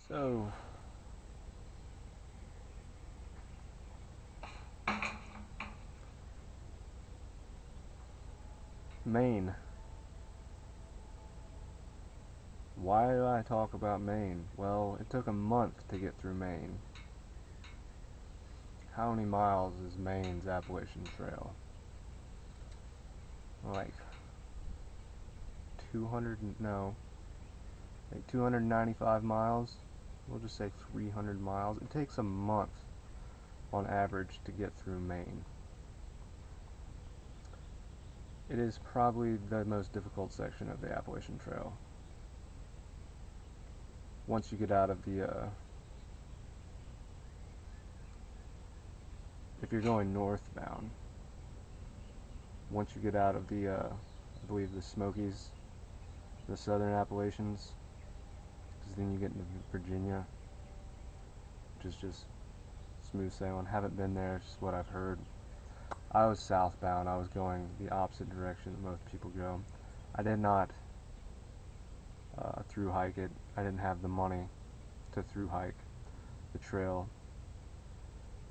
So, Maine. Why do I talk about Maine? Well, it took a month to get through Maine. How many miles is Maine's Appalachian Trail? Like 200, no, like 295 miles? We'll just say 300 miles. It takes a month on average to get through Maine. It is probably the most difficult section of the Appalachian Trail. Once you get out of if you're going northbound, once you get out of I believe the Smokies, the Southern Appalachians, because then you get into Virginia, which is just smooth sailing. Haven't been there, it's just what I've heard. I was southbound. I was going the opposite direction that most people go. I did not through hike it. I didn't have the money to through hike the trail.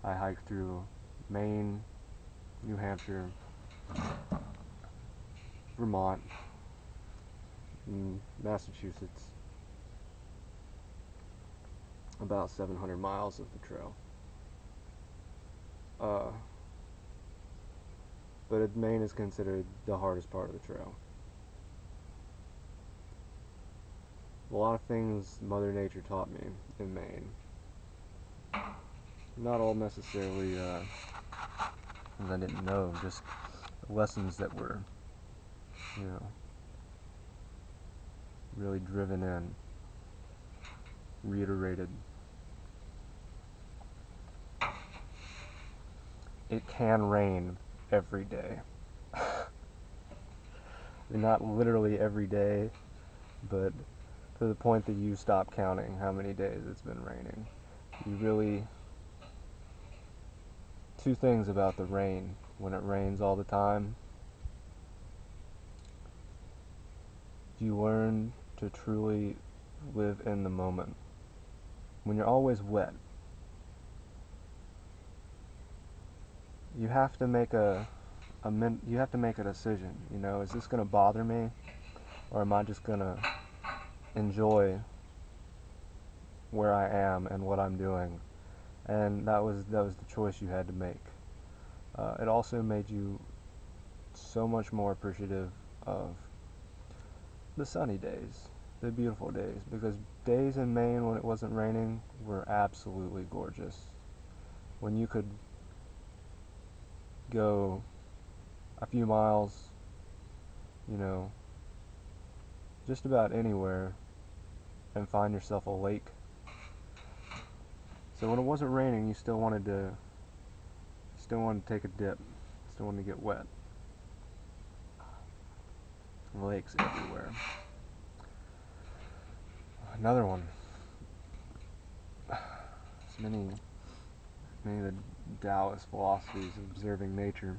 I hiked through Maine, New Hampshire, Vermont, and Massachusetts. About 700 miles of the trail. But Maine is considered the hardest part of the trail. A lot of things Mother Nature taught me in Maine. Not all necessarily things I didn't know, just lessons that were, you know, really driven in, reiterated. It can rain every day. Not literally every day, but to the point that you stop counting how many days it's been raining. You really, two things about the rain. When it rains all the time, you learn to truly live in the moment. When you're always wet, you have to make you have to make a decision. You know, is this going to bother me, or am I just going to enjoy where I am and what I'm doing? And that was the choice you had to make. It also made you so much more appreciative of the sunny days, the beautiful days, because days in Maine when it wasn't raining were absolutely gorgeous. When you could go a few miles, you know, just about anywhere and find yourself a lake. So when it wasn't raining, you still wanted to take a dip, still wanted to get wet. Lakes everywhere. Another one. There's many of the Taoist philosophies of observing nature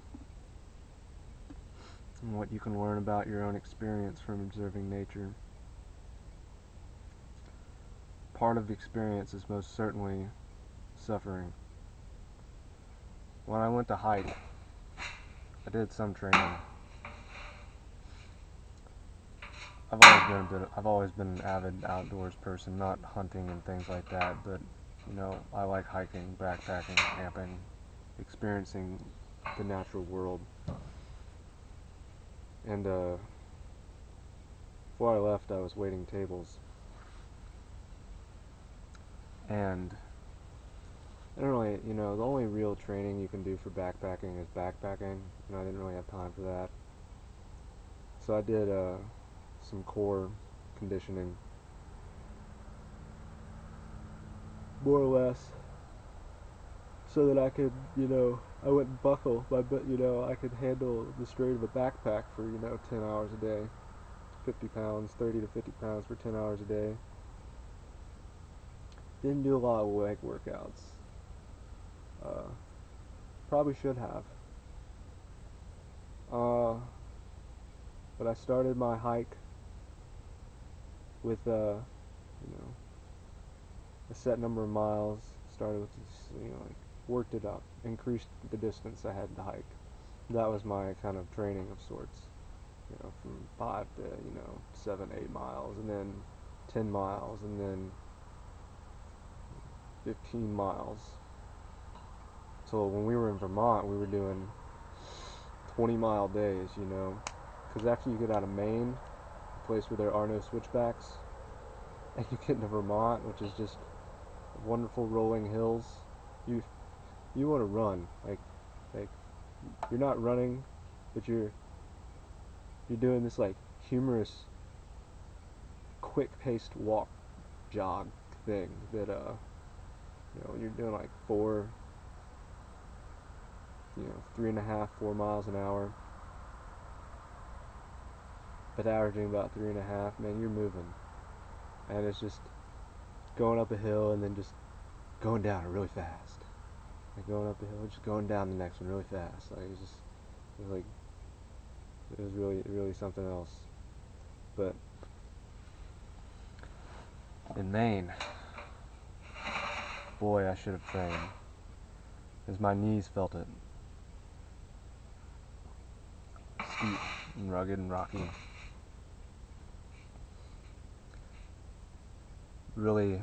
and what you can learn about your own experience from observing nature. Part of the experience is most certainly suffering. When I went to hike, I did some training. I've always been an avid outdoors person, not hunting and things like that, but you know, I like hiking, backpacking, camping, experiencing the natural world. And before I left, I was waiting tables, and I don't really, you know, the only real training you can do for backpacking is backpacking, and I didn't really have time for that. So I did some core conditioning, more or less, so that I could, you know, I wouldn't buckle, but you know, I could handle the strain of a backpack for, you know, 10 hours a day, 50 pounds, 30 to 50 pounds for 10 hours a day. Didn't do a lot of leg workouts. Probably should have. But I started my hike with, you know, set number of miles, started with this, like worked it up, increased the distance I had to hike. That was my kind of training of sorts, from 5 to 7, 8 miles, and then 10 miles, and then 15 miles. So when we were in Vermont, we were doing 20-mile days, because after you get out of Maine, a place where there are no switchbacks, and you get into Vermont, which is just wonderful rolling hills, you want to run. Like you're not running, but you're doing this like humorous, quick-paced walk, jog thing that when you're doing like 3.5, 4 miles an hour, but averaging about 3.5, man, you're moving, and it's just going up a hill and then just going down it really fast. Like going up a hill, just going down the next one really fast. It was really something else. But in Maine, boy, I should have trained, because my knees felt it. Steep and rugged and rocky. Really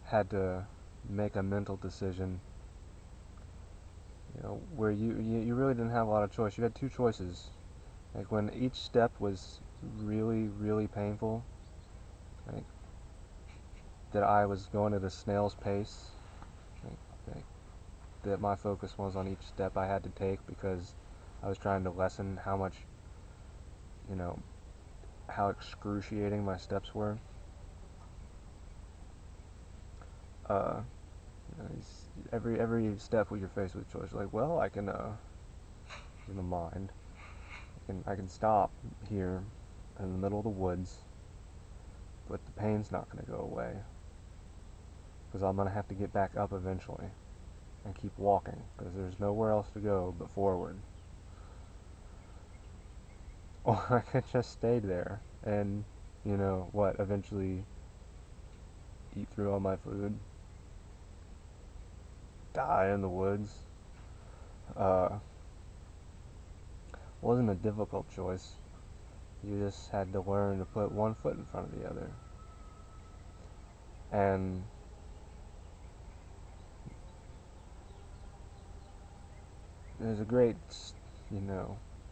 had to make a mental decision, where you really didn't have a lot of choice. You had two choices. Like when each step was really painful, like that I was going at a snail's pace, like that my focus was on each step I had to take, because I was trying to lessen how much, how excruciating my steps were. Every step you're faced with choice. Like, well, I can in the mind, I can stop here in the middle of the woods, but the pain's not going to go away, because I'm going to have to get back up eventually and keep walking, because there's nowhere else to go but forward. Or I could just stay there and, eventually eat through all my food, die in the woods. Wasn't a difficult choice. You just had to learn to put one foot in front of the other. And there's a great,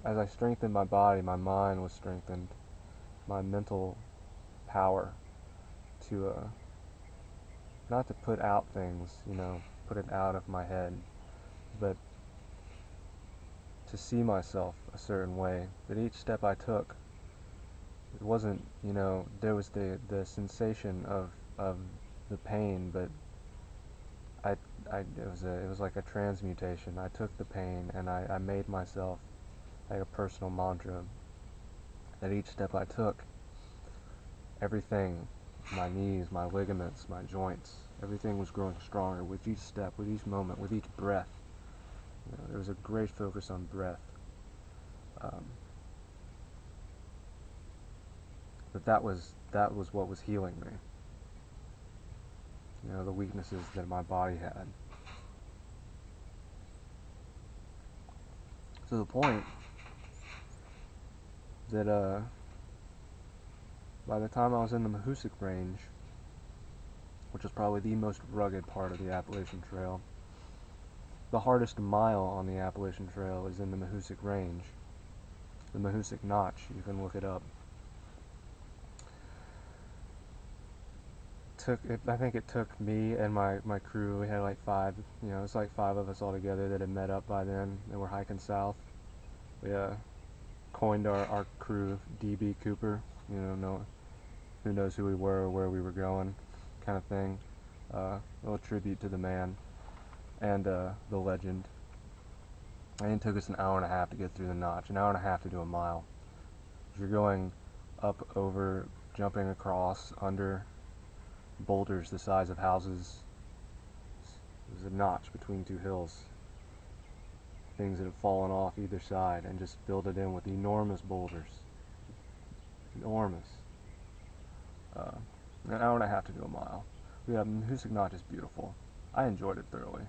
as I strengthened my body, my mind was strengthened, my mental power to, not to put out things, put it out of my head, but to see myself a certain way, that each step I took, it wasn't, there was the sensation of the pain, but it was like a transmutation. I took the pain and I made myself like a personal mantra that each step I took, everything, my knees, my ligaments, my joints, everything was growing stronger with each step, with each moment, with each breath. There was a great focus on breath. But that was what was healing me. The weaknesses that my body had. To the point that by the time I was in the Mahoosic Range, which is probably the most rugged part of the Appalachian Trail, the hardest mile on the Appalachian Trail is in the Mahoosic Range. The Mahoosic Notch, you can look it up. I think it took me and my crew, we had like 5, it's like 5 of us all together that had met up by then, and we're hiking south. We coined our crew DB Cooper, who knows who we were or where we were going, kind of thing. A little tribute to the man and the legend. And it took us an hour and a half to get through the notch, an hour and a half to do a mile. If you're going up, over, jumping across, under boulders the size of houses, there's a notch between 2 hills. Things that have fallen off either side, and just filled it in with enormous boulders. Enormous. An hour and a half to do a mile. Yeah, Husignac is beautiful. I enjoyed it thoroughly.